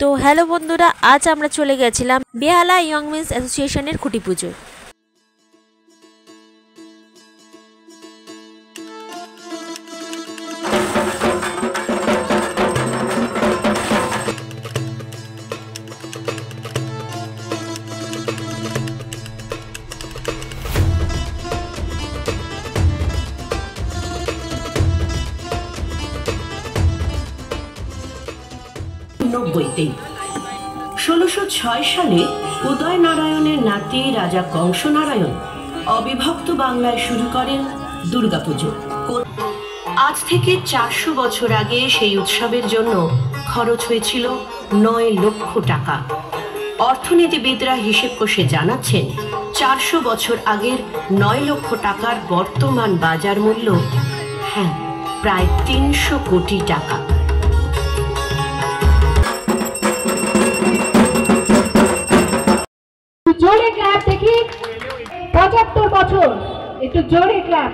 তো হ্যালো বন্ধুরা, আজ আমরা চলে গেছিলাম বেহালা ইয়ং মেন্স অ্যাসোসিয়েশনের খুঁটি পুজো। নব্বইতেই ১৬০৬ সালে উদয় নারায়ণের নাতি রাজা কংসনারায়ণ অবিভক্ত বাংলায় শুরু করেন দুর্গাপুজো। আজ থেকে ৪০০ বছর আগে সেই উৎসবের জন্য খরচ হয়েছিল ৯ লক্ষ টাকা। অর্থনীতিবিদরা হিসেব কষে জানাচ্ছেন ৪০০ বছর আগের ৯ লক্ষ টাকার বর্তমান বাজার মূল্য প্রায় ৩০০ কোটি টাকা। জোরে ক্ল্যাপ দেখি। ৭৫ বছর, একটু জোরে ক্ল্যাপ।